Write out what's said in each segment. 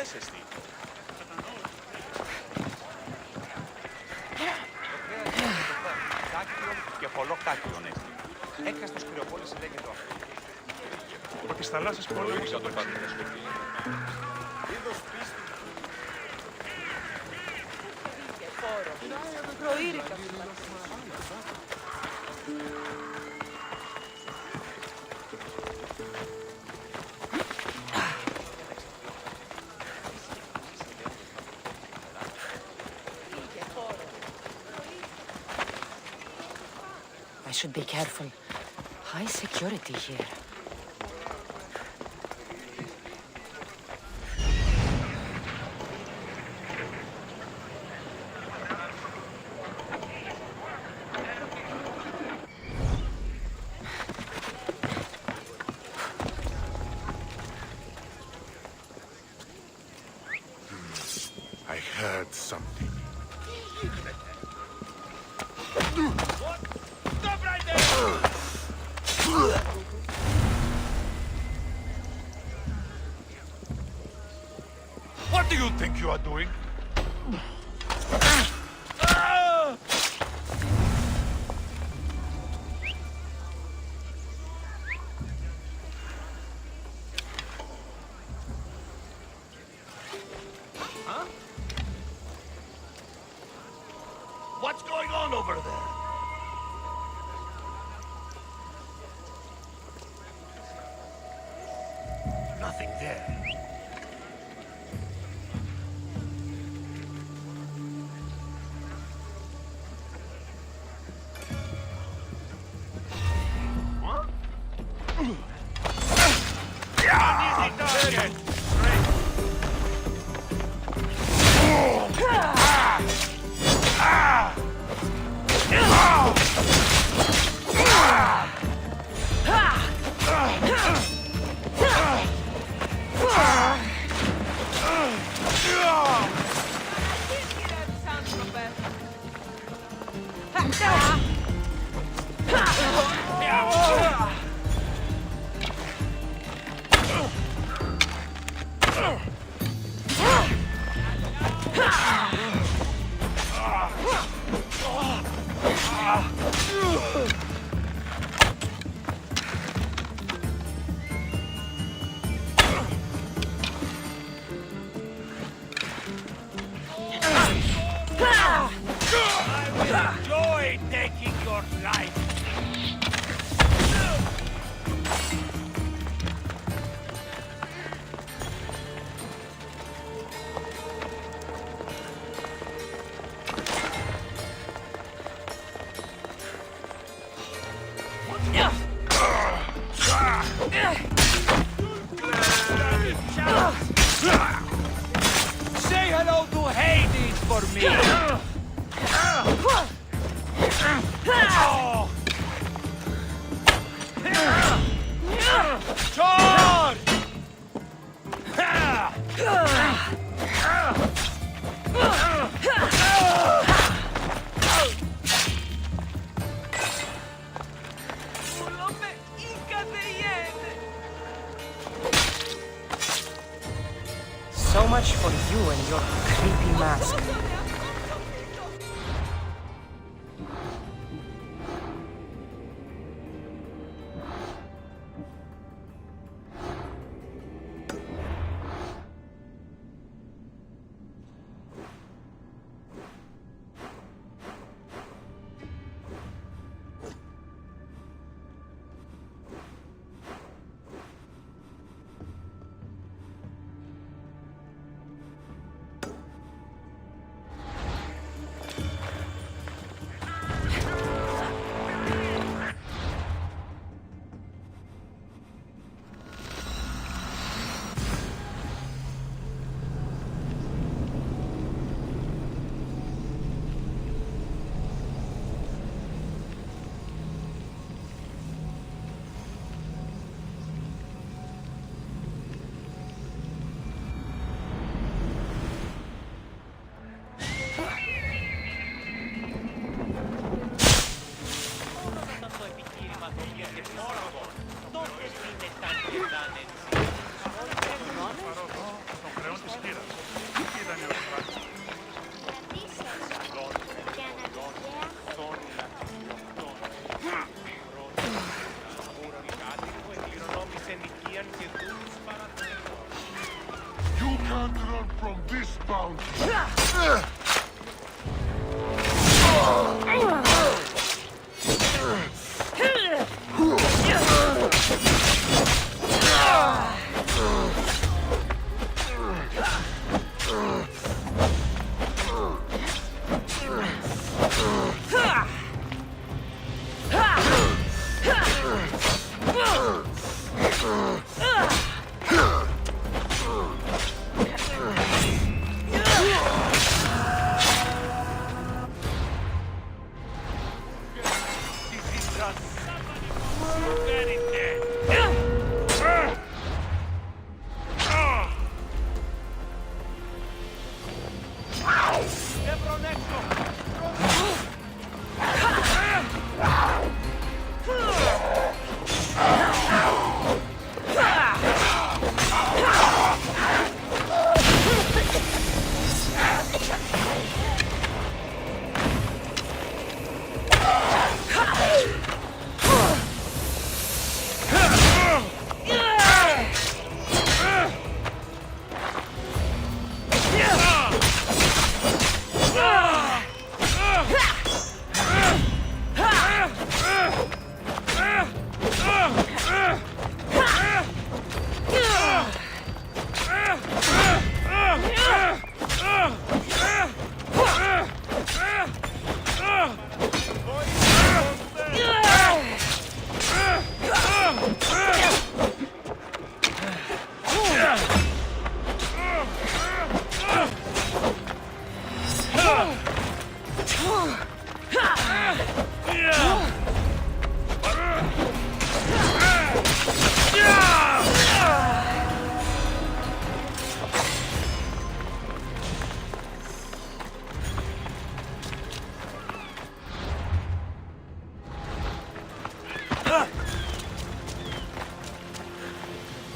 SSD. Και πολλοκάκιον έτσι. Έκαστος κρυοπόλης λέγεται αυτό. Από τις θαλάσσιες πόλεμος από το Είδος πίστη. Είχε φόρο. Προήρικα σου. I should be careful. High security here. I heard something. Stop right there! What do you think you are doing? What's going on over there? Nothing there. Easy target! Enjoy taking your life. Say hello to Hades for me. Charge! So much for you and your creepy mask. found you.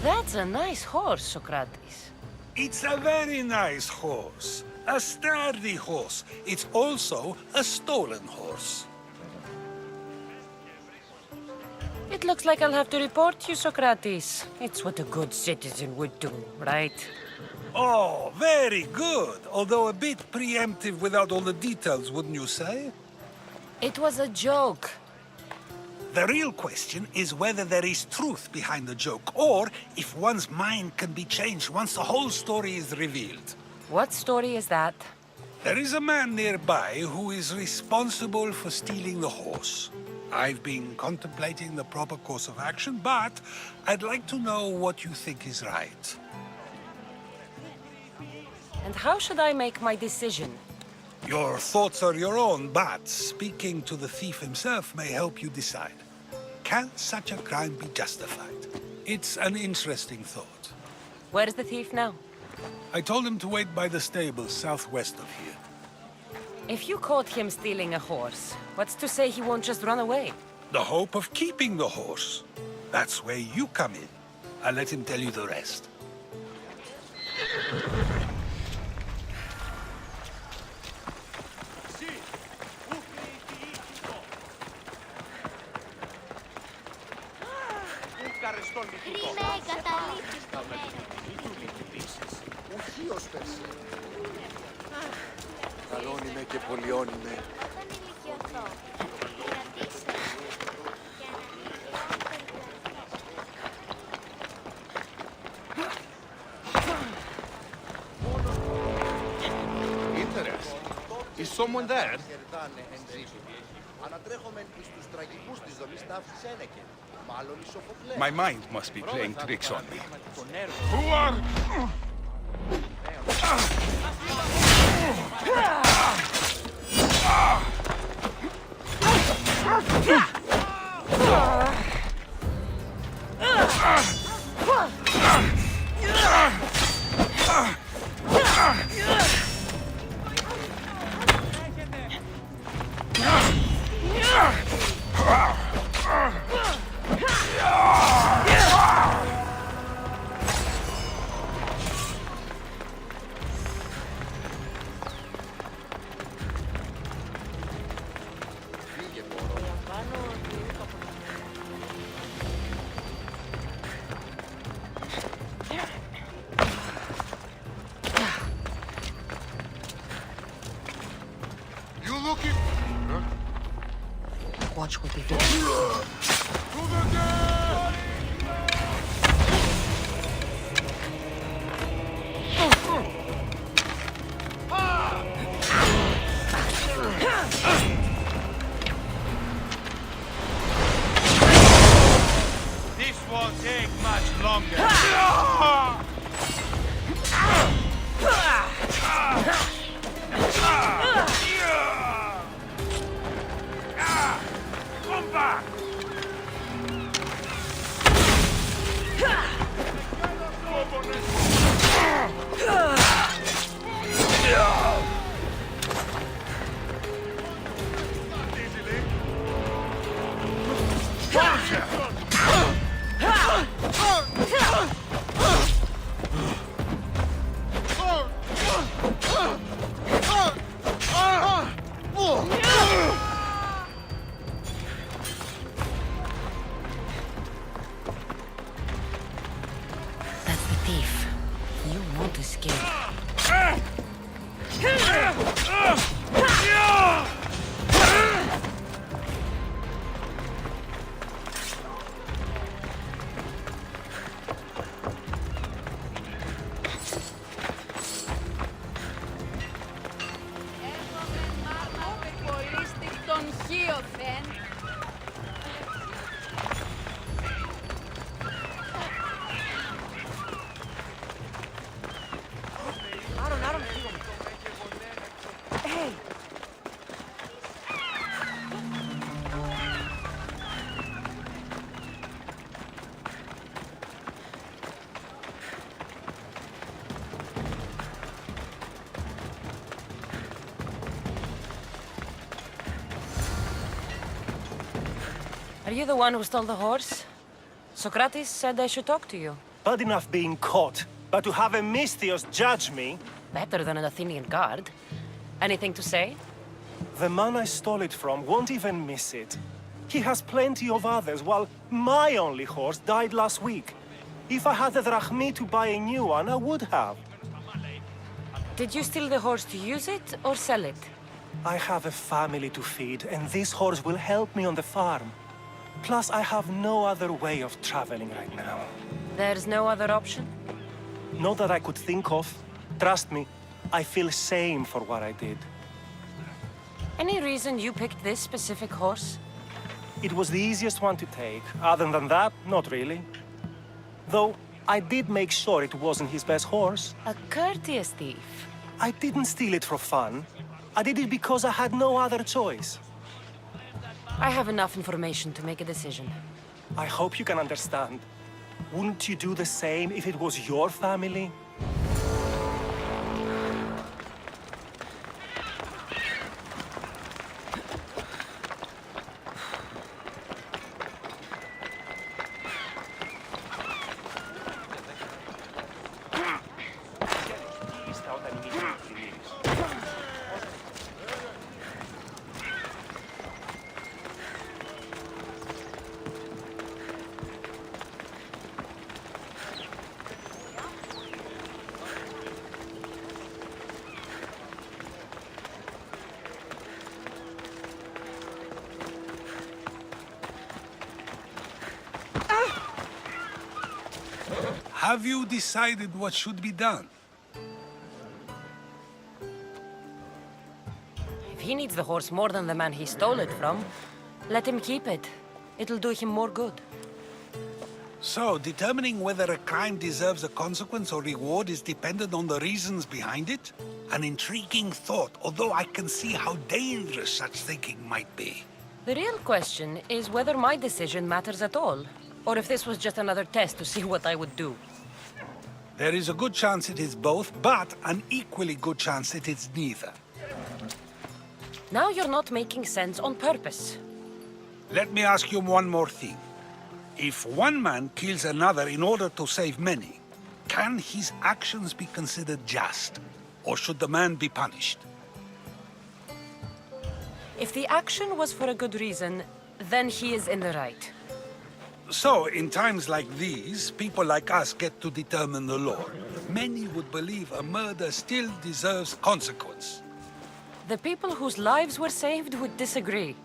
That's a nice horse, Socrates. It's a very nice horse. A sturdy horse. It's also a stolen horse. It looks like I'll have to report you, Socrates. It's what a good citizen would do, right? Oh, very good. Although a bit preemptive without all the details, wouldn't you say? It was a joke. The real question is whether there is truth behind the joke, or if one's mind can be changed once the whole story is revealed. What story is that? There is a man nearby who is responsible for stealing the horse. I've been contemplating the proper course of action, but I'd like to know what you think is right. And how should I make my decision? Your thoughts are your own, but speaking to the thief himself may help you decide. Can such a crime be justified? It's an interesting thought. Where's the thief now? I told him to wait by the stables southwest of here. If you caught him stealing a horse, what's to say he won't just run away? The hope of keeping the horse. That's where you come in. I'll let him tell you the rest. Κρίμε εγκαταλείψεις το μέλλον. Ουσίως πέρσι. Καλόν είμαι και πολιόν είμαι. Όταν ηλικιωθώ, κρατήστε. Interesting. Is someone there? Ανατρέχομεν εις τους τραγικούς της δομής ταύτης Ένεκεν. Μάλλον η Σοφοκλέα. My mind must be playing tricks on me. Who are... much would be very... This won't take much longer. Come back! That's the thief. You won't escape. Hey! Are you the one who stole the horse? Socrates said I should talk to you. Bad enough being caught, but to have a Misthios judge me? Better than an Athenian guard. Anything to say? The man I stole it from won't even miss it. He has plenty of others, while my only horse died last week. If I had the drachmi to buy a new one, I would have. Did you steal the horse to use it or sell it? I have a family to feed, and this horse will help me on the farm. Plus, I have no other way of traveling right now. There's no other option? Not that I could think of. Trust me, I feel shame for what I did. Any reason you picked this specific horse? It was the easiest one to take. Other than that, not really. Though, I did make sure it wasn't his best horse. A courteous thief. I didn't steal it for fun. I did it because I had no other choice. I have enough information to make a decision. I hope you can understand. Wouldn't you do the same if it was your family? Have you decided what should be done? If he needs the horse more than the man he stole it from, let him keep it. It'll do him more good. So, determining whether a crime deserves a consequence or reward is dependent on the reasons behind it? An intriguing thought, although I can see how dangerous such thinking might be. The real question is whether my decision matters at all, or if this was just another test to see what I would do. There is a good chance it is both, but an equally good chance it is neither. Now you're not making sense on purpose. Let me ask you one more thing. If one man kills another in order to save many, can his actions be considered just? Or should the man be punished? If the action was for a good reason, then he is in the right. So, in times like these, people like us get to determine the law. Many would believe a murder still deserves consequence. The people whose lives were saved would disagree.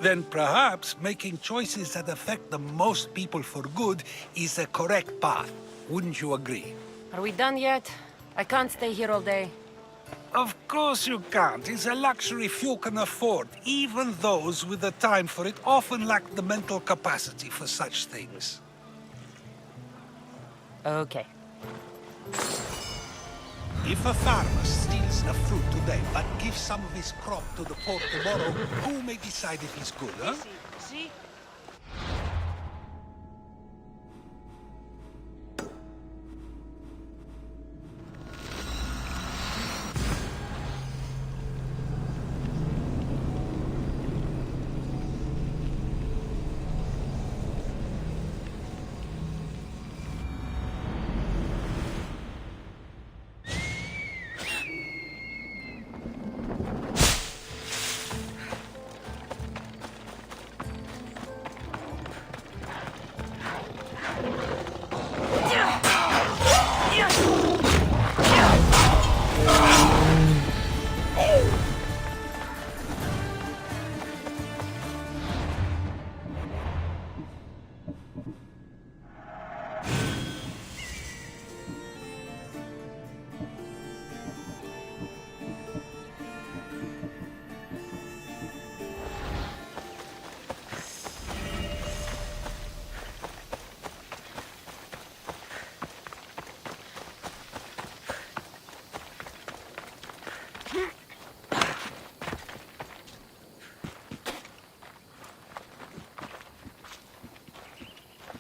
then perhaps making choices that affect the most people for good is the correct path. Wouldn't you agree? Are we done yet? I can't stay here all day. Of course you can't. It's a luxury few can afford. Even those with the time for it often lack the mental capacity for such things. Okay. If a farmer steals a fruit today, but gives some of his crop to the poor tomorrow, who may decide if he's good, huh? See?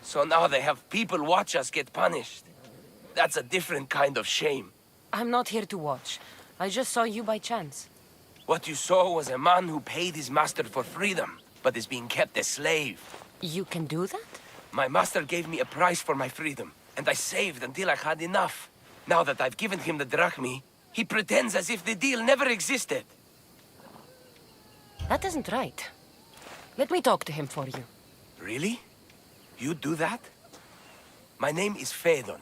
So now they have people watch us get punished. That's a different kind of shame. I'm not here to watch. I just saw you by chance. What you saw was a man who paid his master for freedom, but is being kept a slave. You can do that? My master gave me a price for my freedom, and I saved until I had enough. Now that I've given him the drachmi, he pretends as if the deal never existed. That isn't right. Let me talk to him for you. Really? You'd do that? My name is Phaedon.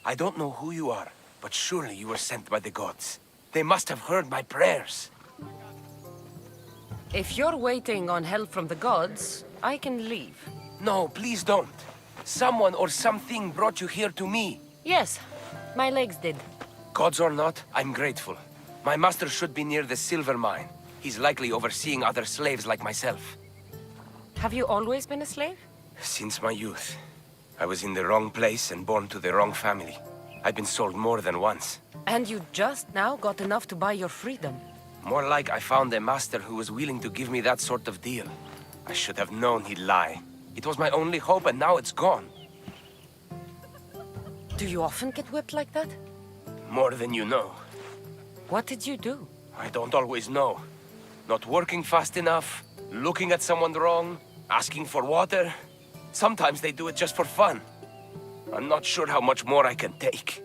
I don't know who you are, but surely you were sent by the gods. They must have heard my prayers. If you're waiting on help from the gods, I can leave. No, please don't. Someone or something brought you here to me. Yes, my legs did. Gods or not, I'm grateful. My master should be near the silver mine. He's likely overseeing other slaves like myself. Have you always been a slave? Since my youth. I was in the wrong place and born to the wrong family. I've been sold more than once. And you just now got enough to buy your freedom. More like I found a master who was willing to give me that sort of deal. I should have known he'd lie. It was my only hope, and now it's gone. Do you often get whipped like that? More than you know. What did you do? I don't always know. Not working fast enough, looking at someone wrong, asking for water. Sometimes they do it just for fun. I'm not sure how much more I can take.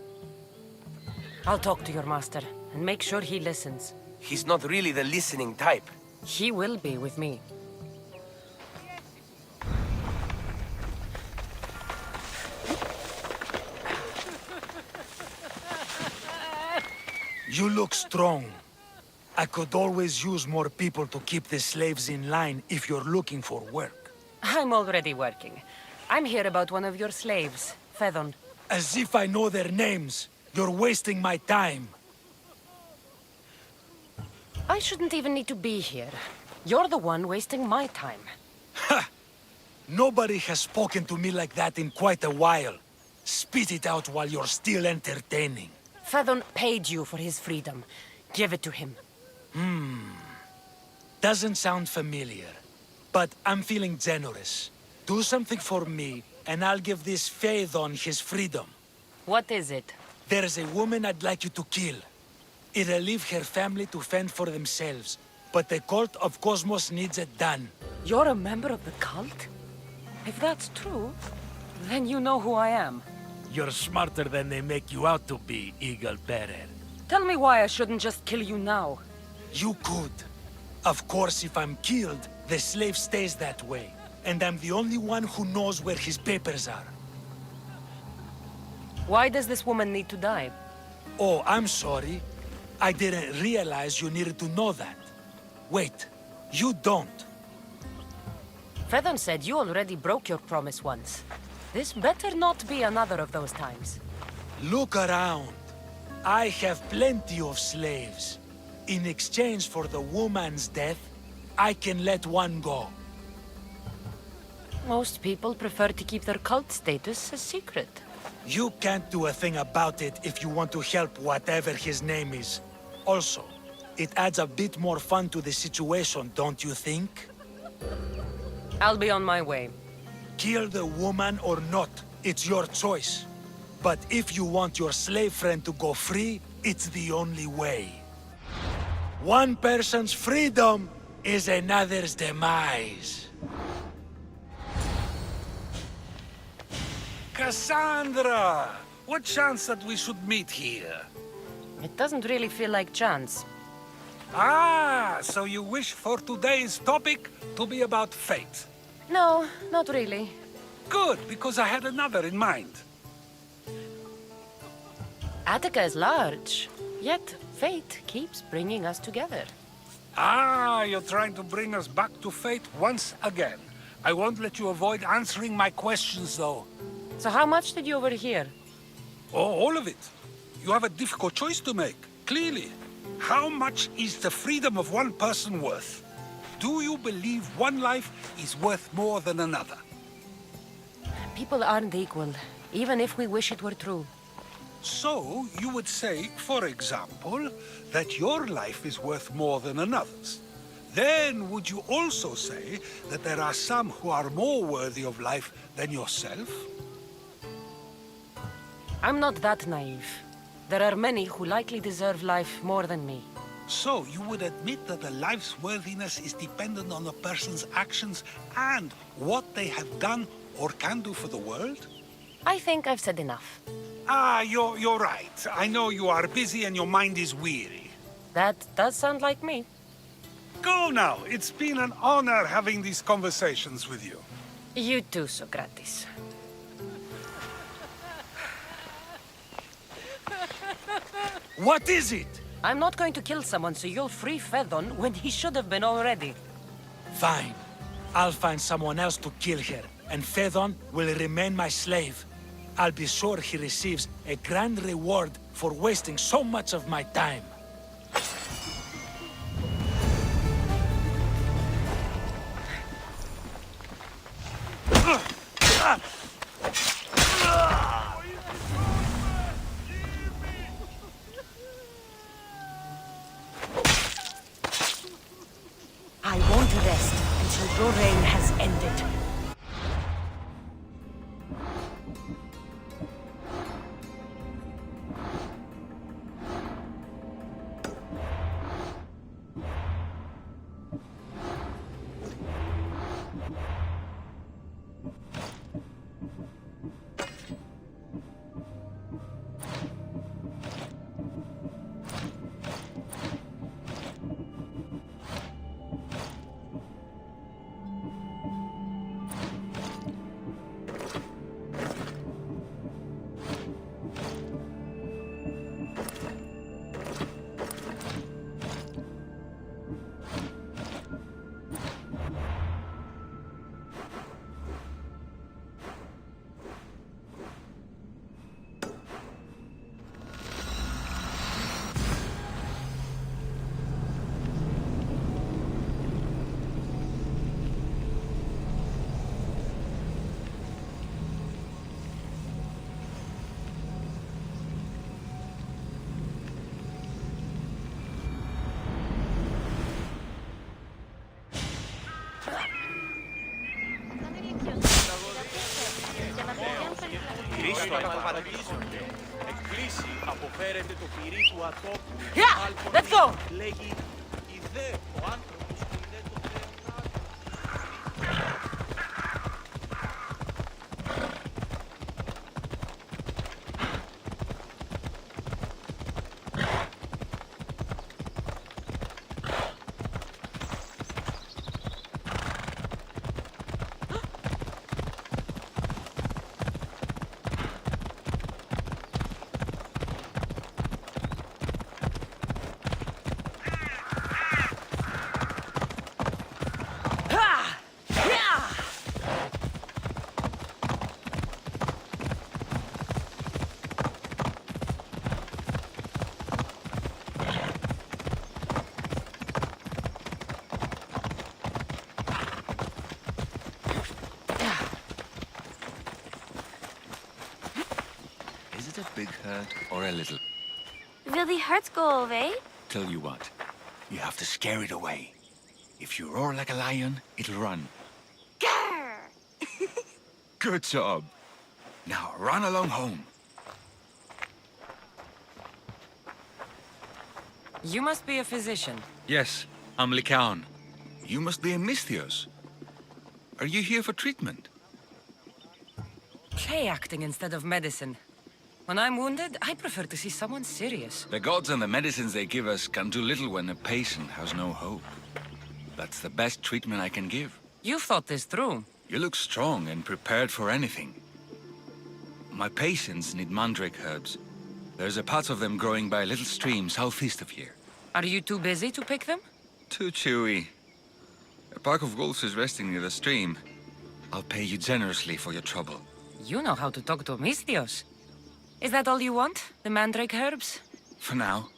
I'll talk to your master and make sure he listens. He's not really the listening type. He will be with me. You look strong. I could always use more people to keep the slaves in line if you're looking for work. I'm already working. I'm here about one of your slaves, Phaedon. As if I know their names. You're wasting my time. I shouldn't even need to be here. You're the one wasting my time. Ha! Nobody has spoken to me like that in quite a while. Spit it out while you're still entertaining. Phaedon paid you for his freedom. Give it to him. Doesn't sound familiar. But I'm feeling generous. Do something for me, and I'll give this Phaedon his freedom. What is it? There's a woman I'd like you to kill. It'll leave her family to fend for themselves. But the cult of Cosmos needs it done. You're a member of the cult? If that's true, then you know who I am. You're smarter than they make you out to be, Eagle Bearer. Tell me why I shouldn't just kill you now. You could. Of course, if I'm killed, the slave stays that way. And I'm the only one who knows where his papers are. Why does this woman need to die? Oh, I'm sorry. I didn't realize you needed to know that. Wait, you don't. Fedon said you already broke your promise once. This better not be another of those times. Look around. I have plenty of slaves. In exchange for the woman's death, I can let one go. Most people prefer to keep their cult status a secret. You can't do a thing about it if you want to help whatever his name is. Also, it adds a bit more fun to the situation, don't you think? I'll be on my way. Kill the woman or not, it's your choice. But if you want your slave friend to go free, it's the only way. One person's freedom is another's demise. Cassandra! What chance that we should meet here? It doesn't really feel like chance. Ah, so you wish for today's topic to be about fate. No, not really. Good, because I had another in mind. Attica is large, yet fate keeps bringing us together. Ah, you're trying to bring us back to fate once again. I won't let you avoid answering my questions, though. So how much did you overhear? Oh, all of it. You have a difficult choice to make, clearly. How much is the freedom of one person worth? Do you believe one life is worth more than another? People aren't equal, even if we wish it were true. So, you would say, for example, that your life is worth more than another's. Then, would you also say that there are some who are more worthy of life than yourself? I'm not that naive. There are many who likely deserve life more than me. So, you would admit that a life's worthiness is dependent on a person's actions and what they have done or can do for the world? I think I've said enough. Ah, you're right. I know you are busy and your mind is weary. That does sound like me. Go now. It's been an honor having these conversations with you. You too, Socrates. What is it? I'm not going to kill someone so you'll free Fedon when he should have been already. Fine. I'll find someone else to kill her, and Fedon will remain my slave. I'll be sure he receives a grand reward for wasting so much of my time. I won't rest until your reign has ended. Εκπλήσει αποφέρεται το πυρί του ατόπου. Yeah, let's go! Λέγει ιδέ ο άνθρωπος που ιδέ το θεό. it a big hurt or a little? Will the hurt go away? Tell you what, you have to scare it away. If you roar like a lion, it'll run. Grr! Good job. Now run along home. You must be a physician. Yes, I'm Lycaon. You must be a Misthios. Are you here for treatment? Play acting instead of medicine. When I'm wounded, I prefer to see someone serious. The gods and the medicines they give us can do little when a patient has no hope. That's the best treatment I can give. You've thought this through. You look strong and prepared for anything. My patients need mandrake herbs. There's a patch of them growing by a little stream southeast of here. Are you too busy to pick them? Too chewy. A pack of wolves is resting near the stream. I'll pay you generously for your trouble. You know how to talk to Misthios. Is that all you want? The mandrake herbs? For now.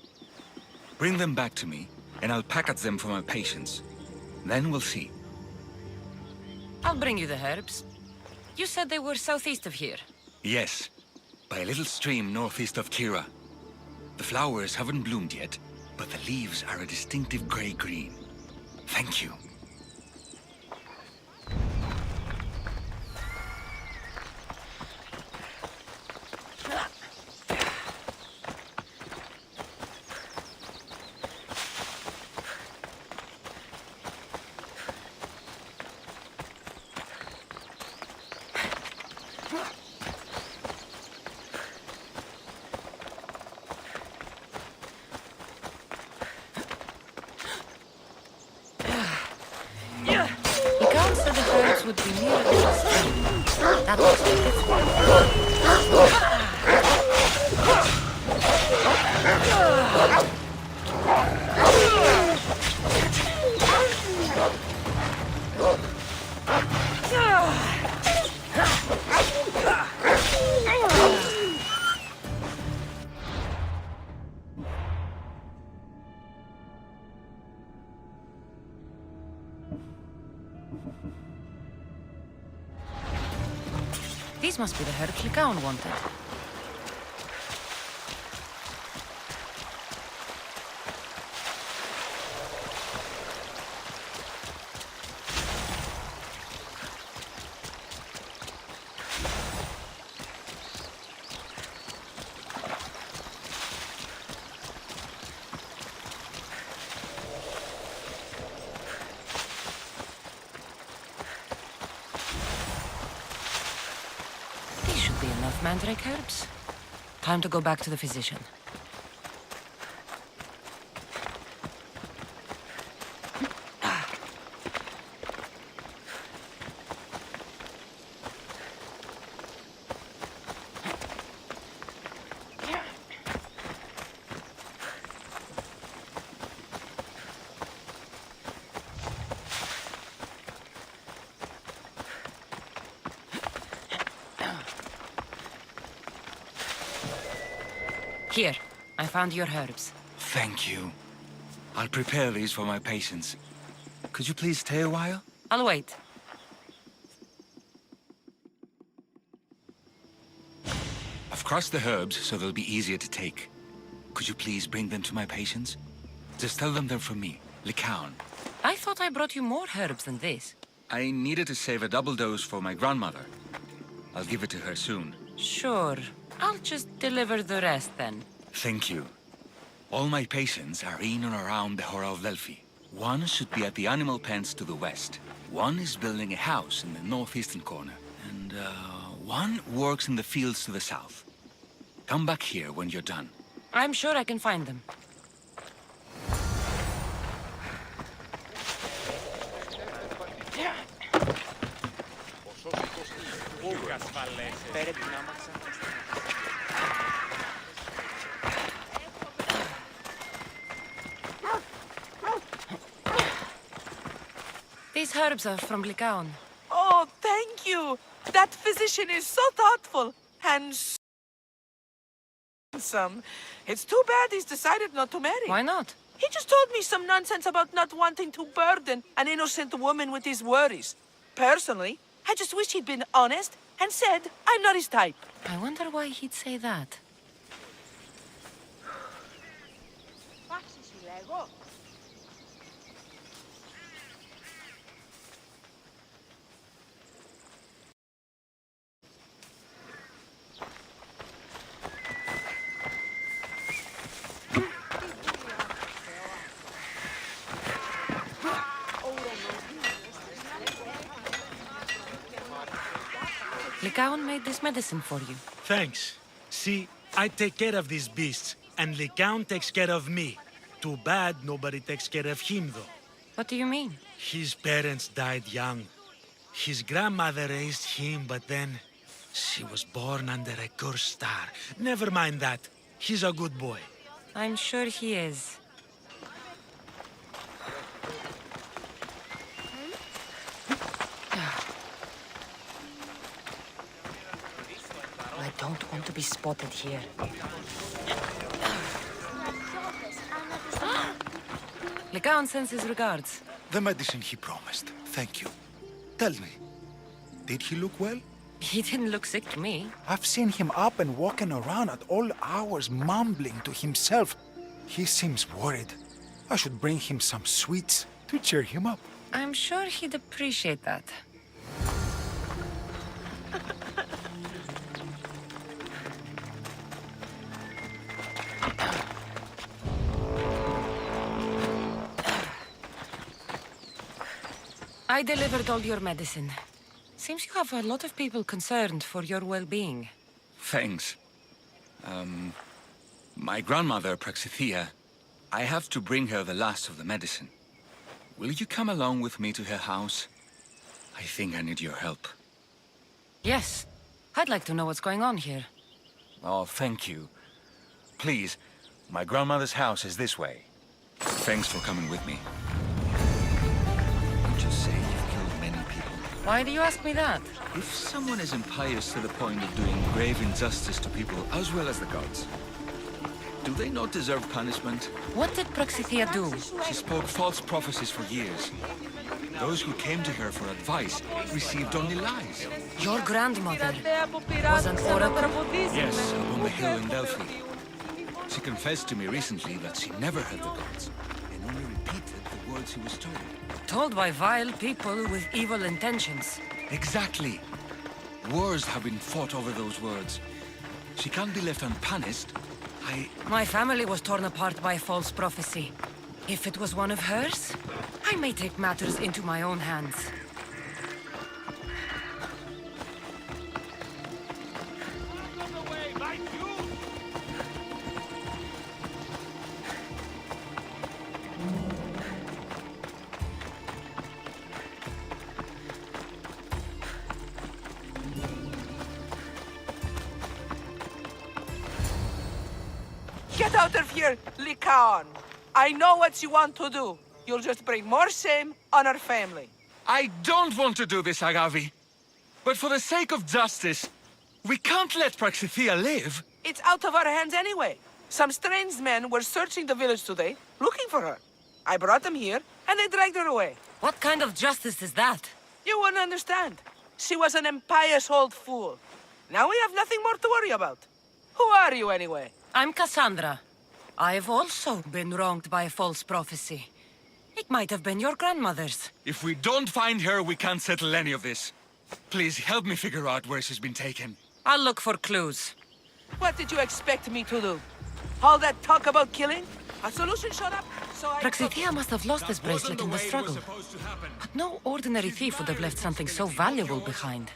Bring them back to me, and I'll package them for my patients. Then we'll see. I'll bring you the herbs. You said they were southeast of here. Yes, by a little stream northeast of Kira. The flowers haven't bloomed yet, but the leaves are a distinctive gray-green. Thank you. Lycaon said the herbs would be near the stream. That looks like it's... These must be the herbs Lycaon wanted. Mandrake herbs? Time to go back to the physician. Here, I found your herbs. Thank you. I'll prepare these for my patients. Could you please stay a while? I'll wait. I've crushed the herbs so they'll be easier to take. Could you please bring them to my patients? Just tell them they're from me, Lycaon. I thought I brought you more herbs than this. I needed to save a double dose for my grandmother. I'll give it to her soon. Sure. I'll just deliver the rest then. Thank you. All my patients are in and around the Hora of Delphi. One should be at the animal pens to the west. One is building a house in the northeastern corner. And, one works in the fields to the south. Come back here when you're done. I'm sure I can find them. These herbs are from Lycaon. Oh, thank you. That physician is so thoughtful and so handsome. It's too bad he's decided not to marry. Why not? He just told me some nonsense about not wanting to burden an innocent woman with his worries. Personally, I just wish he'd been honest and said I'm not his type. I wonder why he'd say that. Lycaon made this medicine for you. Thanks. See, I take care of these beasts, and Lycaon takes care of me. Too bad nobody takes care of him, though. What do you mean? His parents died young. His grandmother raised him, but then she was born under a cursed star. Never mind that. He's a good boy. I'm sure he is. I don't want to be spotted here. Lycaon sends his regards. The medicine he promised. Thank you. Tell me, did he look well? He didn't look sick to me. I've seen him up and walking around at all hours, mumbling to himself. He seems worried. I should bring him some sweets to cheer him up. I'm sure he'd appreciate that. I delivered all your medicine. Seems you have a lot of people concerned for your well-being. Thanks. My grandmother, Praxithea, I have to bring her the last of the medicine. Will you come along with me to her house? I think I need your help. Yes. I'd like to know what's going on here. Oh, thank you. Please, my grandmother's house is this way. Thanks for coming with me. You just say you've killed many people. Why do you ask me that? If someone is impious to the point of doing grave injustice to people as well as the gods, do they not deserve punishment? What did Praxithea do? She spoke false prophecies for years. Those who came to her for advice received only lies. Your grandmother was an oracle? Yes, up on the hill in Delphi. She confessed to me recently that she never heard the gods, and only repeated the words she was told. Told by vile people with evil intentions. Exactly. Wars have been fought over those words. She can't be left unpunished. My family was torn apart by false prophecy. If it was one of hers, I may take matters into my own hands. Get out of here, Lycaon! I know what you want to do. You'll just bring more shame on our family. I don't want to do this, Agavi. But for the sake of justice, we can't let Praxithea live. It's out of our hands anyway. Some strange men were searching the village today, looking for her. I brought them here, and they dragged her away. What kind of justice is that? You wouldn't understand. She was an impious old fool. Now we have nothing more to worry about. Who are you, anyway? I'm Cassandra. I've also been wronged by false prophecy. It might have been your grandmother's. If we don't find her, we can't settle any of this. Please help me figure out where she's been taken. I'll look for clues. What did you expect me to do? All that talk about killing? A solution showed up, so I... Praxithea must have lost this bracelet in the struggle. But no ordinary thief would have left something so valuable behind.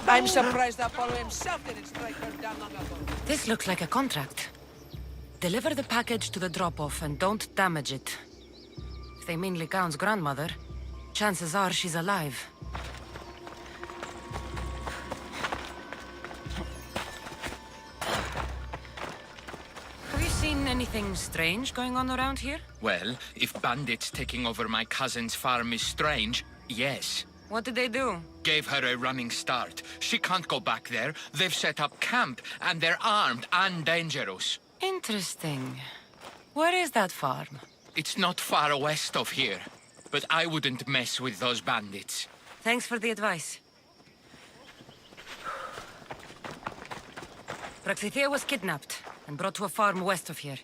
I'm surprised Apollo himself didn't strike her down long ago. This looks like a contract. Deliver the package to the drop-off and don't damage it. If they mean Lycaon's grandmother, chances are she's alive. Have you seen anything strange going on around here? Well, if bandits taking over my cousin's farm is strange, yes. What did they do? Gave her a running start. She can't go back there. They've set up camp, and they're armed and dangerous. Interesting. Where is that farm? It's not far west of here, but I wouldn't mess with those bandits. Thanks for the advice. Praxithea was kidnapped, and brought to a farm west of here.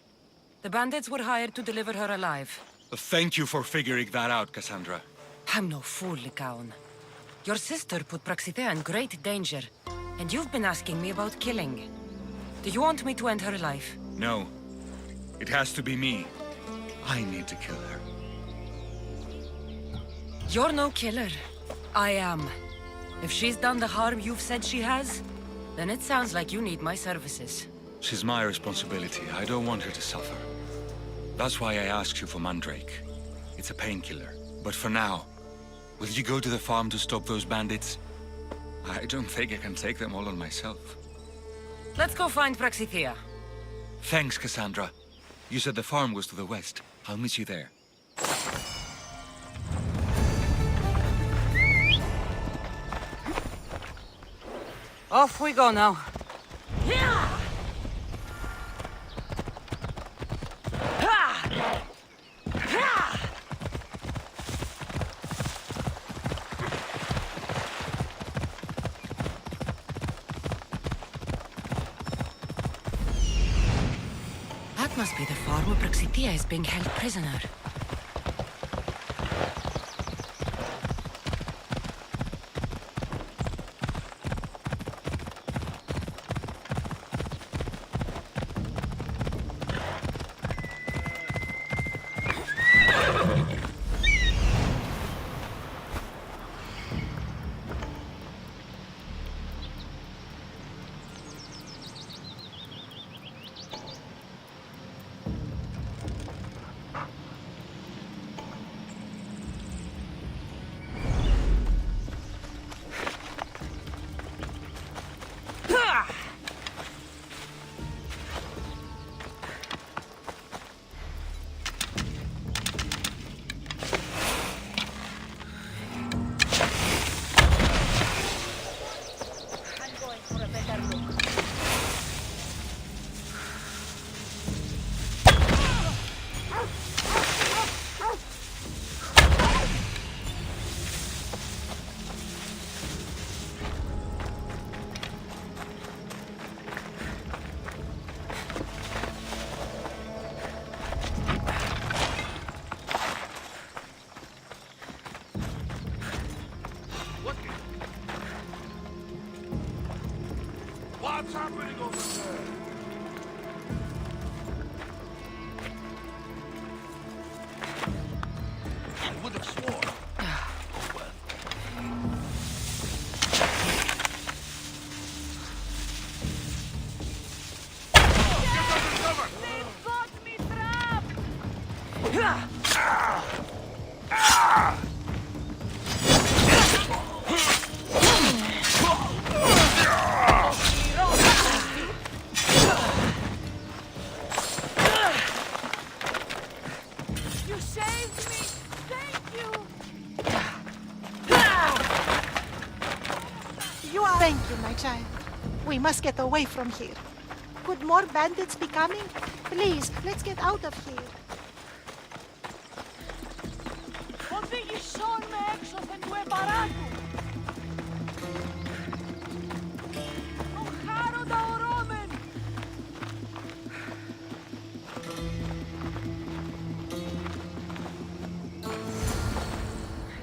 The bandits were hired to deliver her alive. Thank you for figuring that out, Cassandra. I'm no fool, Lycaon. Your sister put Praxithea in great danger, and you've been asking me about killing. Do you want me to end her life? No. It has to be me. I need to kill her. You're no killer. I am. If she's done the harm you've said she has, then it sounds like you need my services. She's my responsibility. I don't want her to suffer. That's why I asked you for Mandrake. It's a painkiller. But for now, will you go to the farm to stop those bandits? I don't think I can take them all on myself. Let's go find Praxithea. Thanks, Cassandra. You said the farm was to the west. I'll meet you there. Off we go now. That must be the farm where Praxithea is being held prisoner. What's happening over there? I would have sworn. Oh well. Thank you, my child. We must get away from here. Could more bandits be coming? Please, let's get out of here. Οδήγησόν με έξωθεν του εμπαράτου. Ο χάροντα ορώμεν.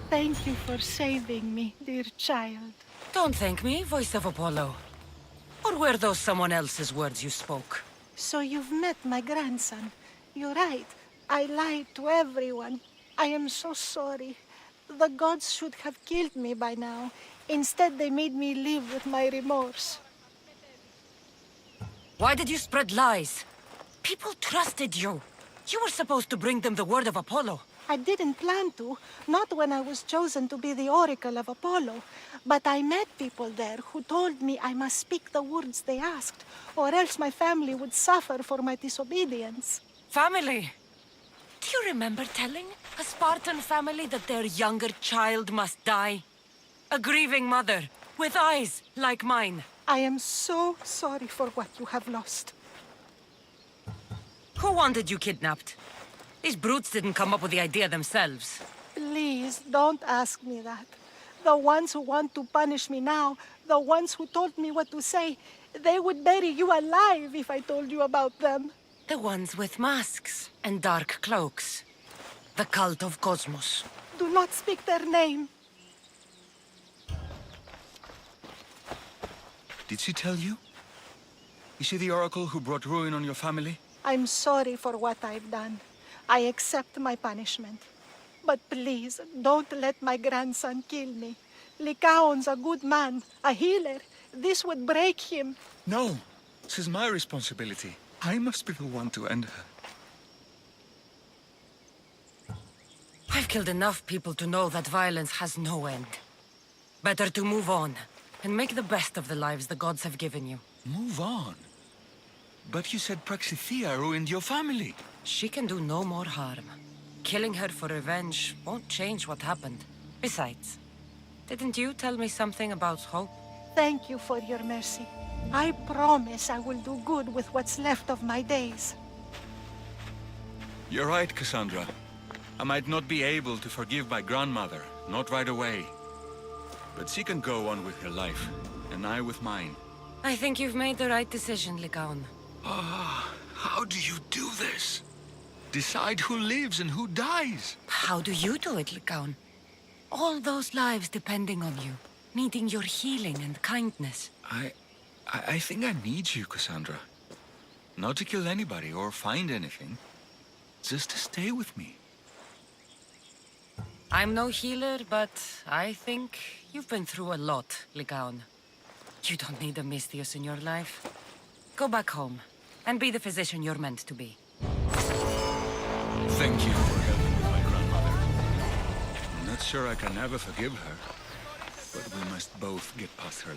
Thank you for saving me, dear child. Don't thank me, voice of Apollo. Or were those someone else's words you spoke? So you've met my grandson. You're right. I lied to everyone. I am so sorry. The gods should have killed me by now. Instead, they made me live with my remorse. Why did you spread lies? People trusted you. You were supposed to bring them the word of Apollo. I didn't plan to, not when I was chosen to be the oracle of Apollo. But I met people there who told me I must speak the words they asked, or else my family would suffer for my disobedience. Family? Do you remember telling a Spartan family that their younger child must die? A grieving mother, with eyes like mine. I am so sorry for what you have lost. Who wanted you kidnapped? These brutes didn't come up with the idea themselves. Please, don't ask me that. The ones who want to punish me now, the ones who told me what to say, they would bury you alive if I told you about them. The ones with masks and dark cloaks. The cult of Cosmos. Do not speak their name. Did she tell you? Is she the oracle who brought ruin on your family? I'm sorry for what I've done. I accept my punishment. But please, don't let my grandson kill me. Lycaon's a good man, a healer. This would break him. No, this is my responsibility. I must be the one to end her. I've killed enough people to know that violence has no end. Better to move on, and make the best of the lives the gods have given you. Move on? But you said Praxithea ruined your family. She can do no more harm. Killing her for revenge won't change what happened. Besides, didn't you tell me something about hope? Thank you for your mercy. I promise I will do good with what's left of my days. You're right, Cassandra. I might not be able to forgive my grandmother, not right away. But she can go on with her life, and I with mine. I think you've made the right decision, Lycaon. How do you do this? Decide who lives and who dies? How do you do it, Lycaon? All those lives depending on you, needing your healing and kindness. I think I need you, Cassandra. Not to kill anybody or find anything. Just to stay with me. I'm no healer, but I think you've been through a lot, Lycaon. You don't need a Misthios in your life. Go back home, and be the physician you're meant to be. Thank you for helping with my grandmother. I'm not sure I can ever forgive her, but we must both get past her.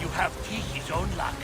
You have Tiki's own luck.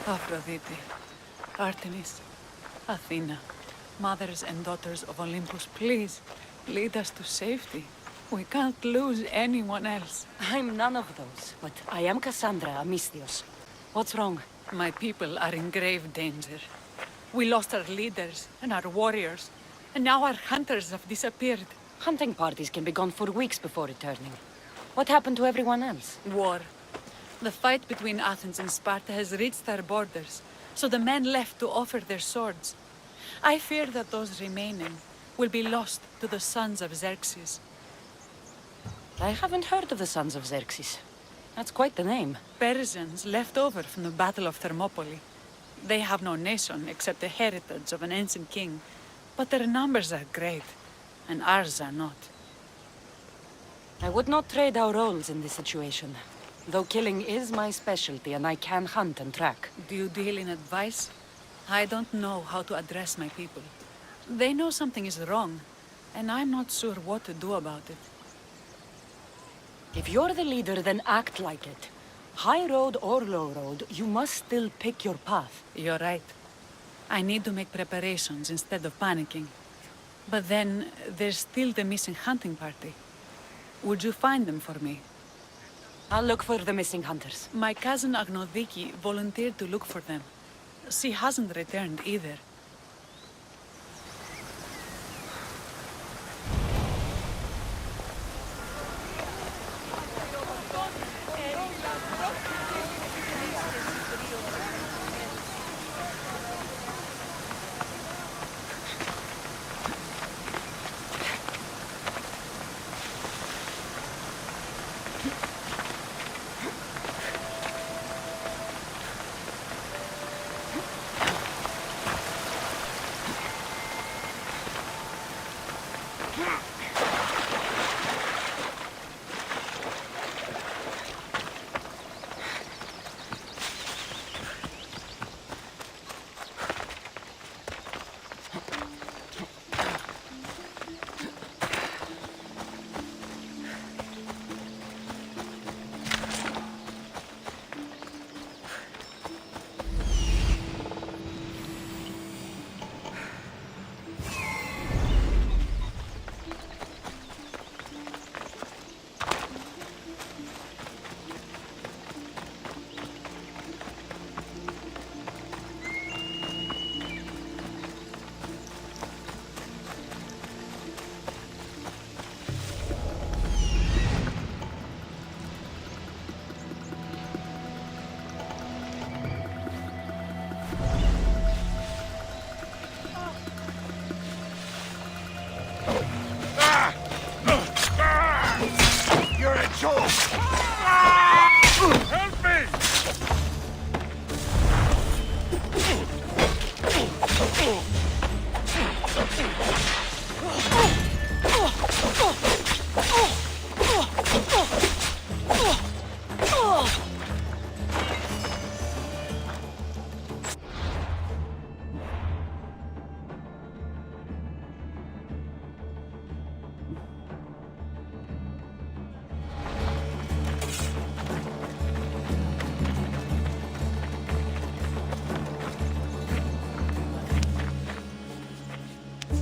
Aphrodite, Artemis, Athena, mothers and daughters of Olympus, please lead us to safety. We can't lose anyone else. I'm none of those, but I am Cassandra Amistios. What's wrong? My people are in grave danger. We lost our leaders and our warriors, and now our hunters have disappeared. Hunting parties can be gone for weeks before returning. What happened to everyone else? War. The fight between Athens and Sparta has reached our borders, so the men left to offer their swords. I fear that those remaining will be lost to the sons of Xerxes. I haven't heard of the sons of Xerxes. That's quite the name. Persians left over from the Battle of Thermopylae. They have no nation except the heritage of an ancient king, but their numbers are great, and ours are not. I would not trade our roles in this situation. Though killing is my specialty and I can hunt and track. Do you deal in advice? I don't know how to address my people. They know something is wrong, and I'm not sure what to do about it. If you're the leader, then act like it. High road or low road, you must still pick your path. You're right. I need to make preparations instead of panicking. But then, there's still the missing hunting party. Would you find them for me? I'll look for the missing hunters. My cousin Agnodiki volunteered to look for them. She hasn't returned either.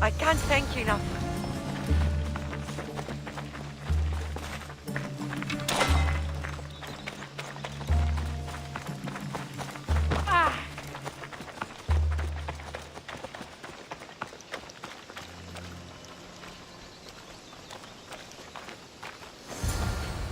I can't thank you enough.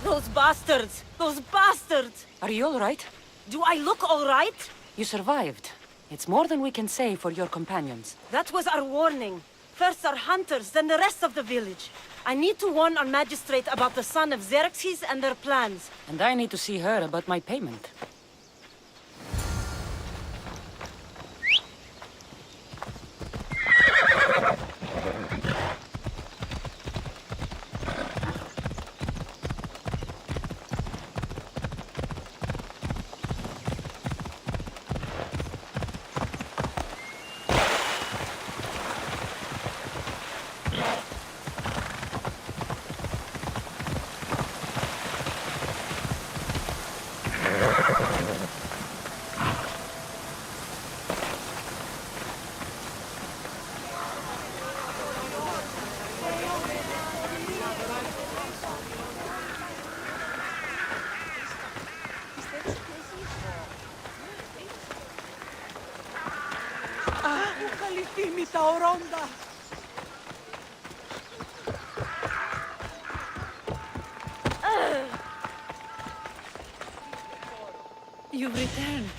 Those bastards! Those bastards! Are you all right? Do I look all right? You survived. It's more than we can say for your companions. That was our warning. First our hunters, then the rest of the village. I need to warn our magistrate about the son of Xerxes and their plans. And I need to see her about my payment. You've returned.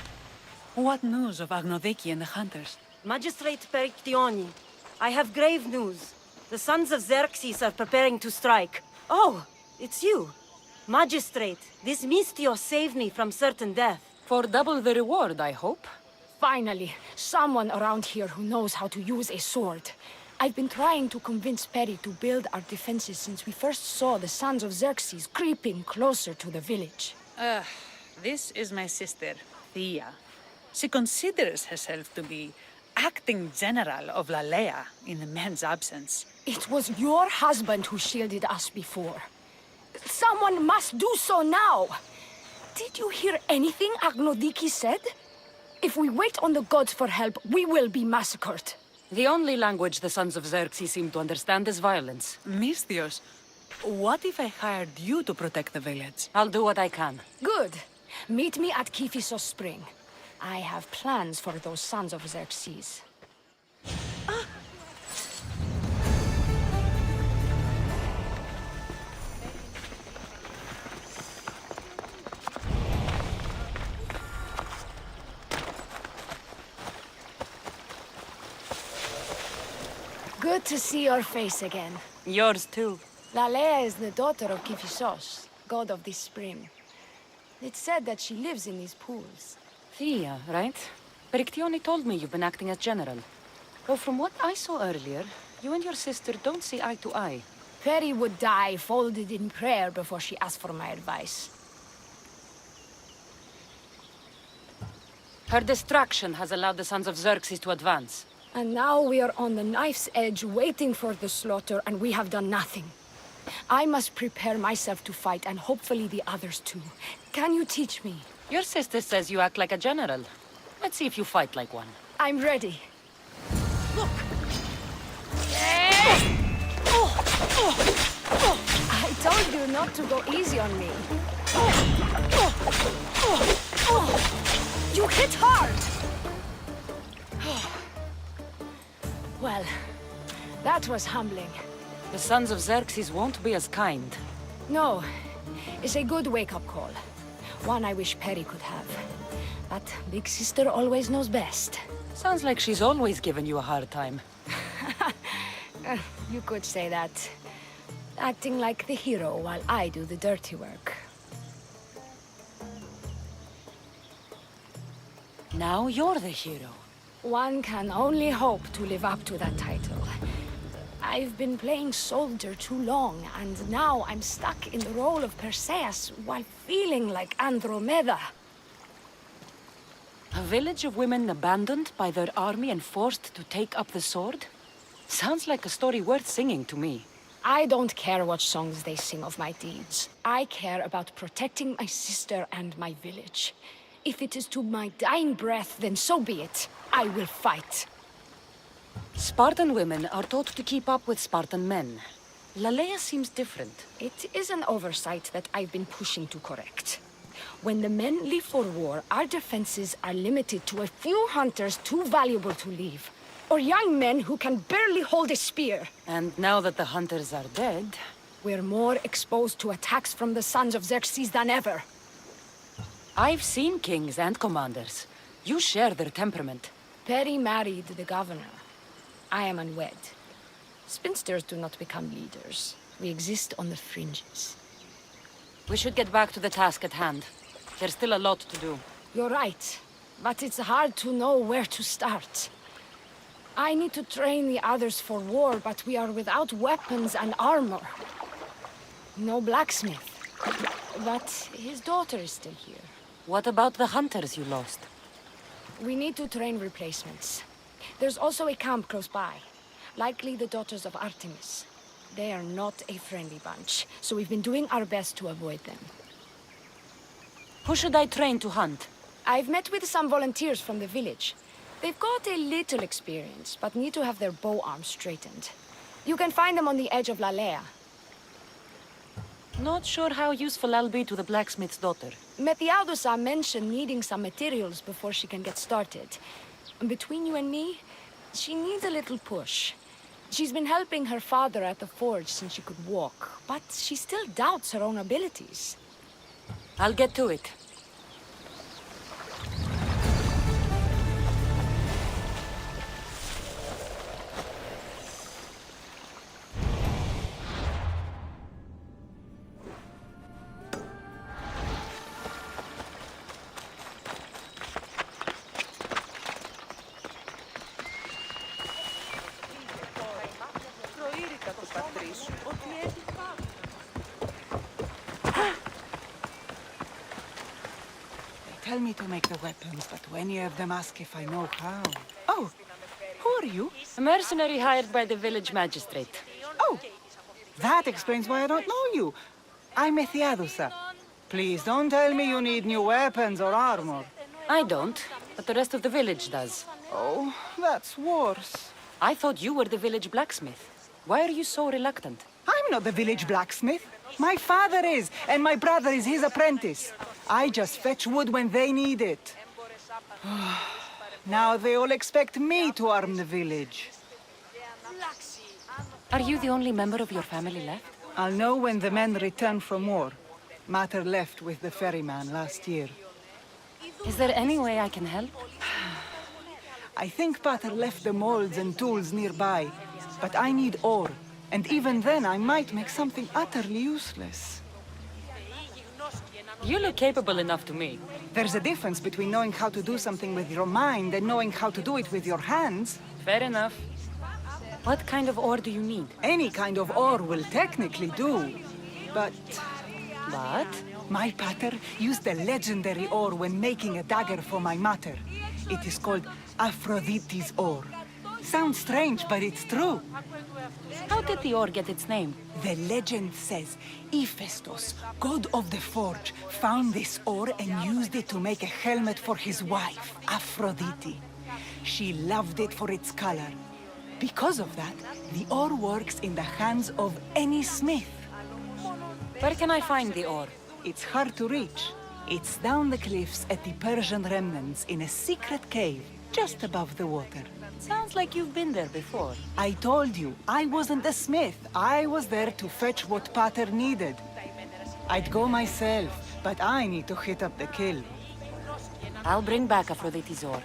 What news of Agnodeki and the hunters? Magistrate Perictioni, I have grave news. The sons of Xerxes are preparing to strike. Oh, it's you. Magistrate, this Mistio saved me from certain death. For double the reward, I hope. Finally, someone around here who knows how to use a sword. I've been trying to convince Perry to build our defenses since we first saw the sons of Xerxes creeping closer to the village. This is my sister, Thea. She considers herself to be acting general of Lalea in the men's absence. It was your husband who shielded us before. Someone must do so now! Did you hear anything Agnodiki said? If we wait on the gods for help, we will be massacred. The only language the sons of Xerxes seem to understand is violence. Misthios, what if I hired you to protect the village? I'll do what I can. Good. Meet me at Kiphisos Spring. I have plans for those sons of Xerxes. Good to see your face again. Yours too. Lalea is the daughter of Kiphisos, god of the spring. It's said that she lives in these pools. Thea, right? Perictioni told me you've been acting as general. Though from what I saw earlier, you and your sister don't see eye to eye. Peri would die folded in prayer before she asked for my advice. Her distraction has allowed the sons of Xerxes to advance. And now we are on the knife's edge waiting for the slaughter, and we have done nothing. I must prepare myself to fight, and hopefully the others too. Can you teach me? Your sister says you act like a general. Let's see if you fight like one. I'm ready. Look! I told you not to go easy on me. You hit hard! Well, that was humbling. The sons of Xerxes won't be as kind. No, it's a good wake-up call. One I wish Peri could have. But Big Sister always knows best. Sounds like she's always given you a hard time. You could say that. Acting like the hero while I do the dirty work. Now you're the hero. One can only hope to live up to that title. I've been playing soldier too long, and now I'm stuck in the role of Perseus while feeling like Andromeda. A village of women abandoned by their army and forced to take up the sword? Sounds like a story worth singing to me. I don't care what songs they sing of my deeds. I care about protecting my sister and my village. If it is to my dying breath, then so be it. I will fight. Spartan women are taught to keep up with Spartan men. Lalea seems different. It is an oversight that I've been pushing to correct. When the men leave for war, our defenses are limited to a few hunters too valuable to leave, or young men who can barely hold a spear. And now that the hunters are dead... We're more exposed to attacks from the sons of Xerxes than ever. I've seen kings and commanders. You share their temperament. Perry married the governor. I am unwed. Spinsters do not become leaders. We exist on the fringes. We should get back to the task at hand. There's still a lot to do. You're right, but it's hard to know where to start. I need to train the others for war, but we are without weapons and armor. No blacksmith. But his daughter is still here. What about the hunters you lost? We need to train replacements. There's also a camp close by. Likely the daughters of Artemis. They are not a friendly bunch, so we've been doing our best to avoid them. Who should I train to hunt? I've met with some volunteers from the village. They've got a little experience, but need to have their bow arms straightened. You can find them on the edge of Lalea. Not sure how useful I'll be to the blacksmith's daughter. Methiadusa mentioned needing some materials before she can get started. Between you and me, she needs a little push. She's been helping her father at the forge since she could walk, but she still doubts her own abilities. I'll get to it. Tell me to make the weapons, but when any of them ask if I know how... Oh, who are you? A mercenary hired by the village magistrate. Oh, that explains why I don't know you. I'm Methiadusa. Please don't tell me you need new weapons or armor. I don't, but the rest of the village does. Oh, that's worse. I thought you were the village blacksmith. Why are you so reluctant? I'm not the village blacksmith. My father is, and my brother is his apprentice. I just fetch wood when they need it. Now they all expect me to arm the village. Are you the only member of your family left? I'll know when the men return from war. Mater left with the ferryman last year. Is there any way I can help? I think Pater left the molds and tools nearby, but I need ore. And even then, I might make something utterly useless. You look capable enough to me. There's a difference between knowing how to do something with your mind and knowing how to do it with your hands. Fair enough. What kind of ore do you need? Any kind of ore will technically do, but... But? My pater used the legendary ore when making a dagger for my mater. It is called Aphrodite's ore. Sounds strange, but it's true. How did the ore get its name? The legend says Hephaestus, god of the forge, found this ore and used it to make a helmet for his wife, Aphrodite. She loved it for its color. Because of that, the ore works in the hands of any smith. Where can I find the ore? It's hard to reach. It's down the cliffs at the Persian remnants in a secret cave, just above the water. Sounds like you've been there before. I told you, I wasn't a smith. I was there to fetch what Pater needed. I'd go myself, but I need to hit up the kiln. I'll bring back Aphrodite's ore.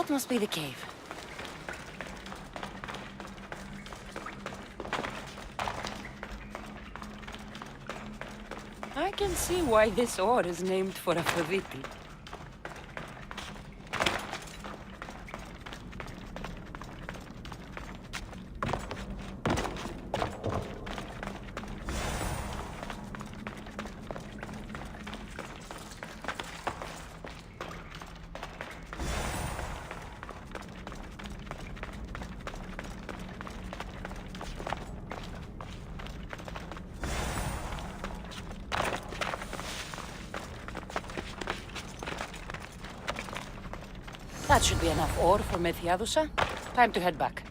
That must be the cave. I can see why this ore is named for Aphrodite. That should be enough ore for Methiadusa. Time to head back.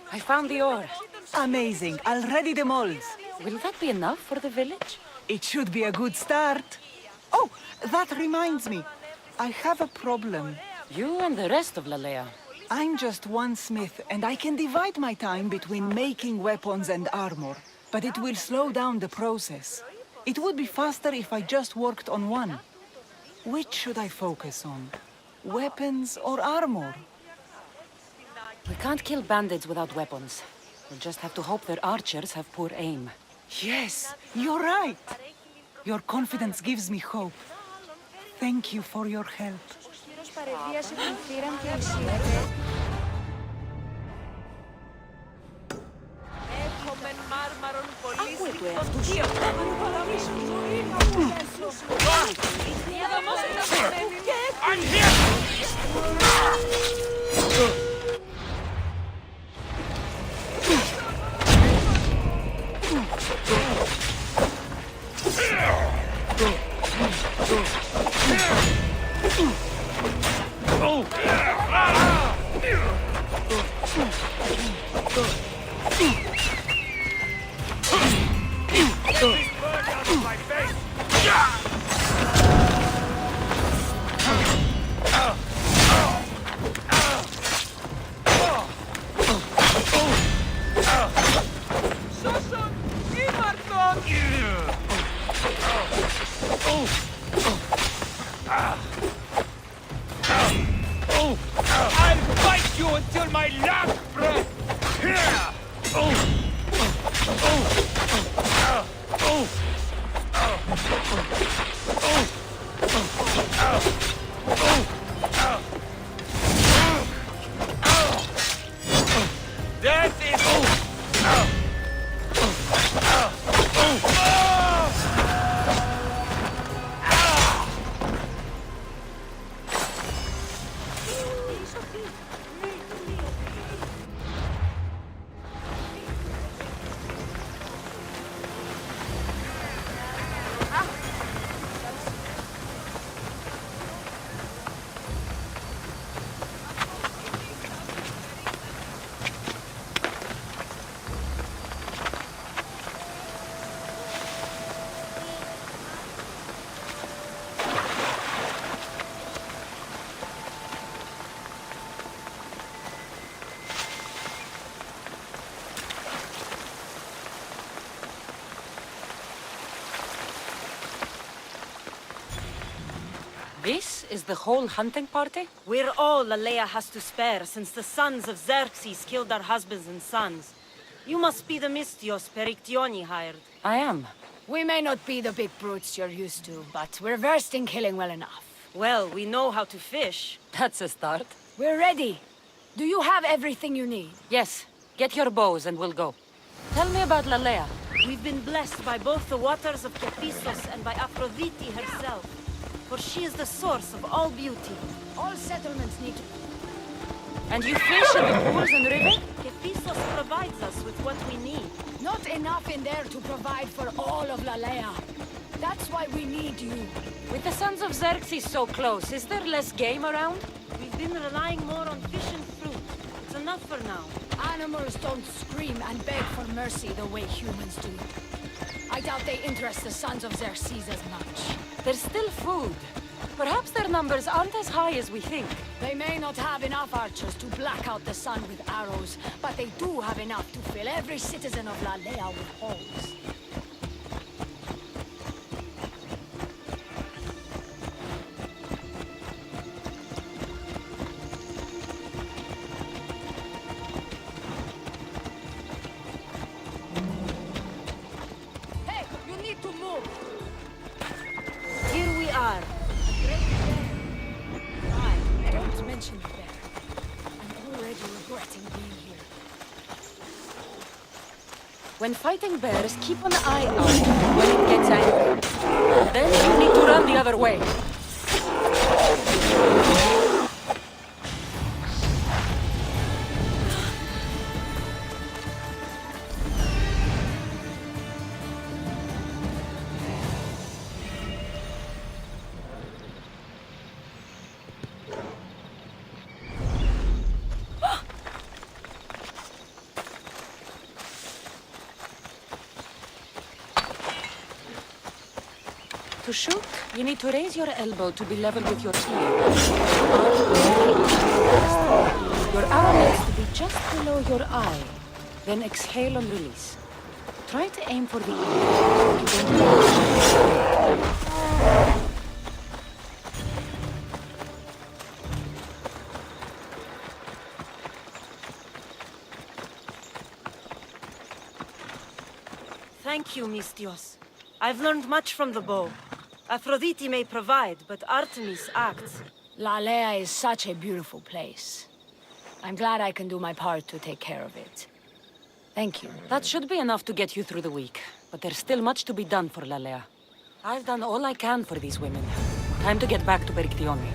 I found the ore. Amazing. I'll ready the molds. Will that be enough for the village? It should be a good start. Oh, that reminds me. I have a problem. You and the rest of Lalea. I'm just one smith, and I can divide my time between making weapons and armor. But it will slow down the process. It would be faster if I just worked on one. Which should I focus on? Weapons or armor? We can't kill bandits without weapons. We'll just have to hope their archers have poor aim. Yes, you're right. Your confidence gives me hope. Thank you for your help. I'm here! I'll fight you until my last breath! That is... This is the whole hunting party? We're all Lalea has to spare since the sons of Xerxes killed our husbands and sons. You must be the Mystios Perictioni hired. I am. We may not be the big brutes you're used to, but we're versed in killing well enough. Well, we know how to fish. That's a start. We're ready. Do you have everything you need? Yes. Get your bows and we'll go. Tell me about Lalea. We've been blessed by both the waters of Defenseless and by Aphrodite herself. For she is the source of all beauty. All settlements need to... And you fish in the pools and river? Defenseless provides us with what we need. Not enough in there to provide for all of Lalea. That's why we need you. With the Sons of Xerxes so close, is there less game around? We've been relying more on fish and fruit. It's enough for now. Animals don't scream and beg for mercy the way humans do. I doubt they interest the Sons of Xerxes as much. There's still food. Perhaps their numbers aren't as high as we think. They may not have enough archers to black out the sun with arrows, but they do have enough to fill every citizen of Lalea with holes. Hey, you need to move! Here we are. Don't mention the bear. I'm already regretting being here. When fighting bears, keep an eye out when it gets angry. Then you need to run the other way. To shoot, you need to raise your elbow to be level with your ear. Your arrow needs to be just below your eye. Then exhale on release. Try to aim for the ear. Thank you, Mistios. I've learned much from the bow. Aphrodite may provide, but Artemis acts. Lalea is such a beautiful place. I'm glad I can do my part to take care of it. Thank you. That should be enough to get you through the week. But there's still much to be done for Lalea. I've done all I can for these women. Time to get back to Perictione.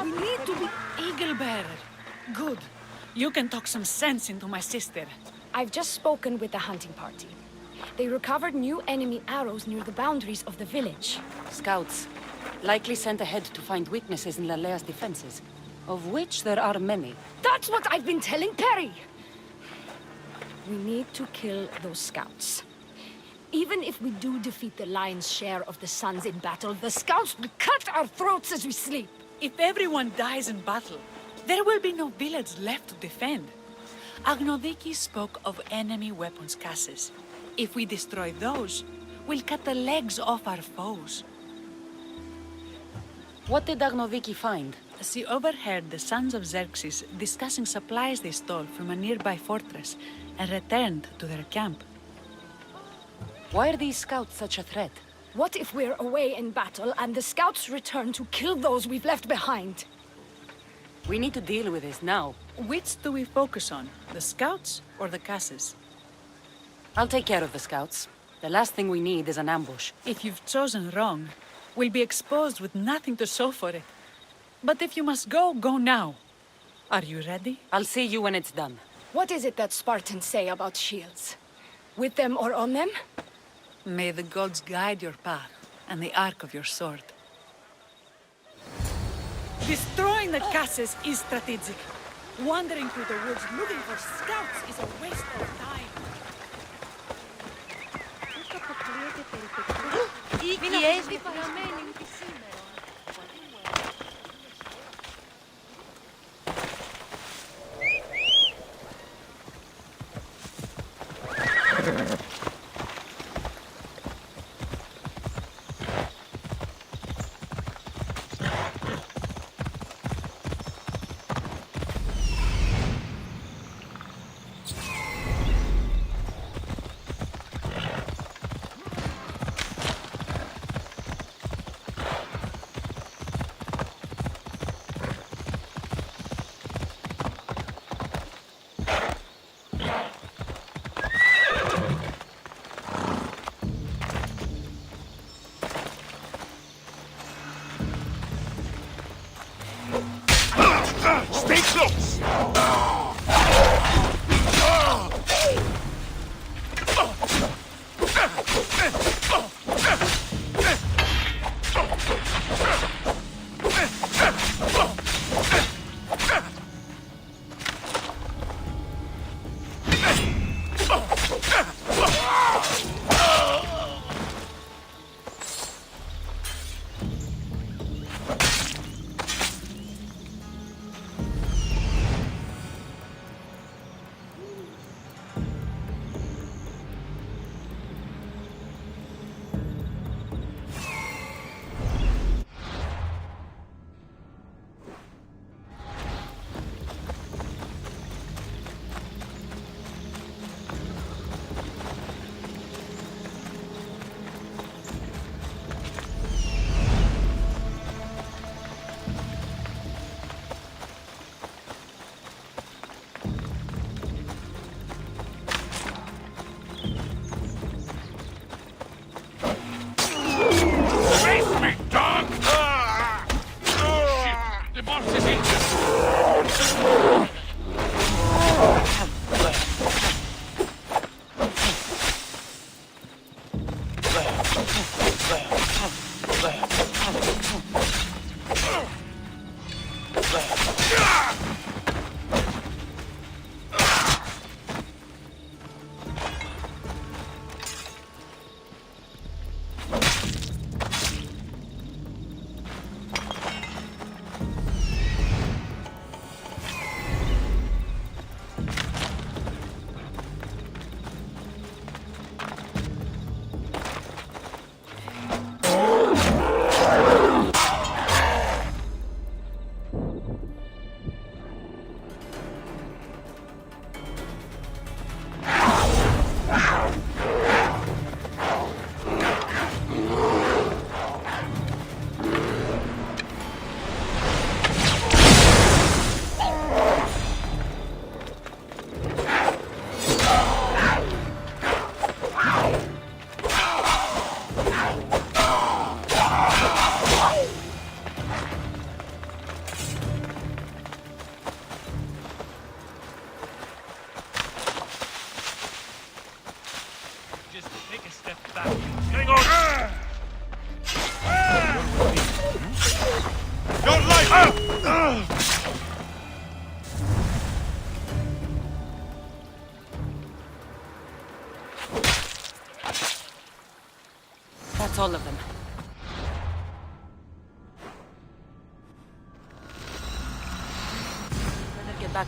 We need to be eagle-bearer. Good. You can talk some sense into my sister. I've just spoken with the hunting party. They recovered new enemy arrows near the boundaries of the village. Scouts. Likely sent ahead to find weaknesses in Lalea's defenses, of which there are many. That's what I've been telling Perry! We need to kill those scouts. Even if we do defeat the lion's share of the Suns in battle, the scouts will cut our throats as we sleep. If everyone dies in battle, there will be no village left to defend. Agnodiki spoke of enemy weapons cases. If we destroy those, we'll cut the legs off our foes. What did Agnodiki find? She overheard the Sons of Xerxes discussing supplies they stole from a nearby fortress and returned to their camp. Why are these scouts such a threat? What if we're away in battle and the scouts return to kill those we've left behind? We need to deal with this now. Which do we focus on? The scouts or the casses? I'll take care of the scouts. The last thing we need is an ambush. If you've chosen wrong, we'll be exposed with nothing to show for it. But if you must go, go now. Are you ready? I'll see you when it's done. What is it that Spartans say about shields? With them or on them? May the gods guide your path and the arc of your sword. Destroying the castles is strategic. Wandering through the woods looking for scouts is a waste of time. Stay close! That's all of them. Better get back.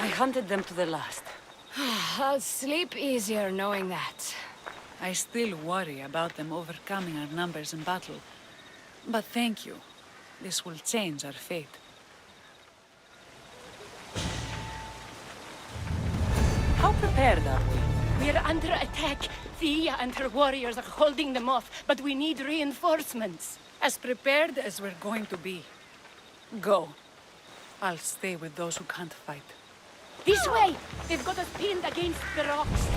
I hunted them to the last. I'll sleep easier knowing that. I still worry about them overcoming our numbers in battle. But thank you. This will change our fate. How prepared are we? We are under attack. Thea and her warriors are holding them off, but we need reinforcements. As prepared as we're going to be. Go. I'll stay with those who can't fight. This way! They've got us pinned against the rocks.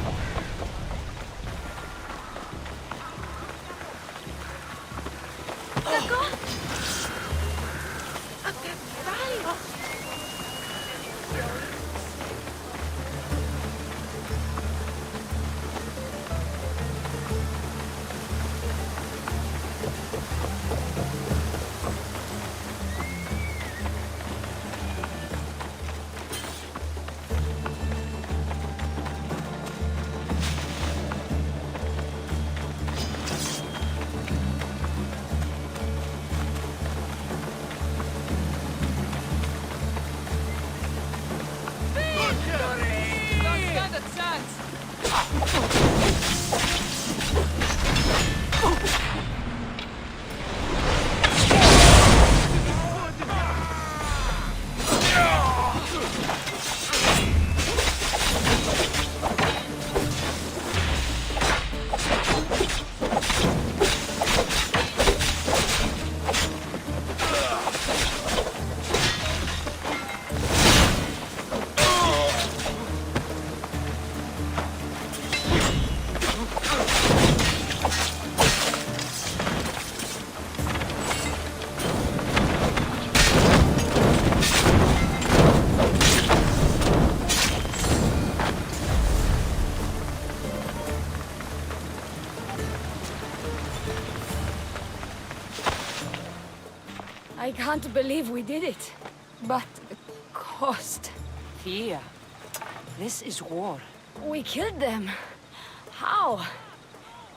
I can't believe we did it. But the cost... Thea, this is war. We killed them. How?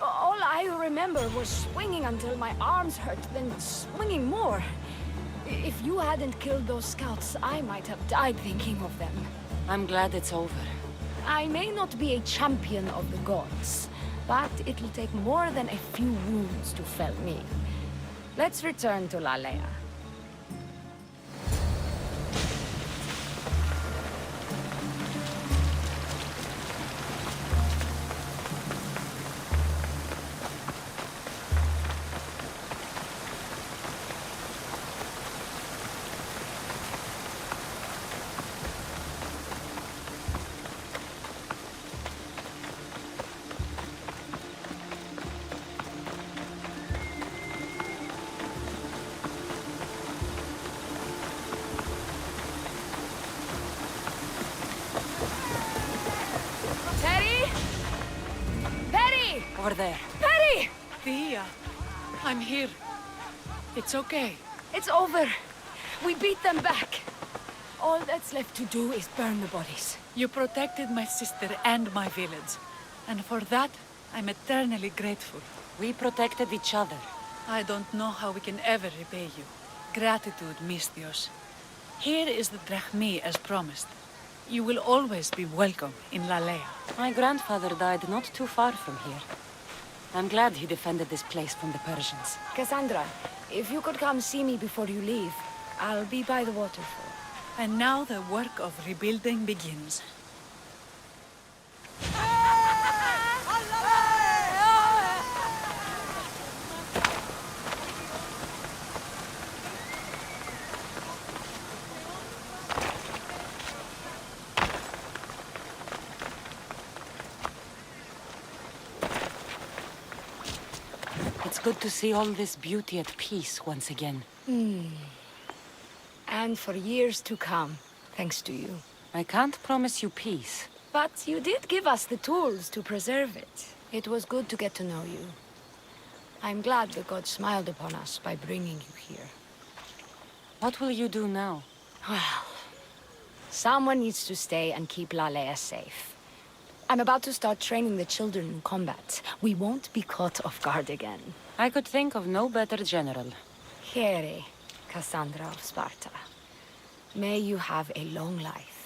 All I remember was swinging until my arms hurt, then swinging more. If you hadn't killed those scouts, I might have died thinking of them. I'm glad it's over. I may not be a champion of the gods, but it'll take more than a few wounds to fell me. Let's return to Lalea. Over there. Perry! Thea, I'm here. It's okay. It's over. We beat them back. All that's left to do is burn the bodies. You protected my sister and my village. And for that, I'm eternally grateful. We protected each other. I don't know how we can ever repay you. Gratitude, Misthios. Here is the drachmi as promised. You will always be welcome in Lalea. My grandfather died not too far from here. I'm glad he defended this place from the Persians. Cassandra, if you could come see me before you leave, I'll be by the waterfall. And now the work of rebuilding begins. It's good to see all this beauty at peace once again. And for years to come, thanks to you. I can't promise you peace. But you did give us the tools to preserve it. It was good to get to know you. I'm glad the gods smiled upon us by bringing you here. What will you do now? Well, someone needs to stay and keep Lalea safe. I'm about to start training the children in combat. We won't be caught off guard again. I could think of no better general. Here, Cassandra of Sparta. May you have a long life.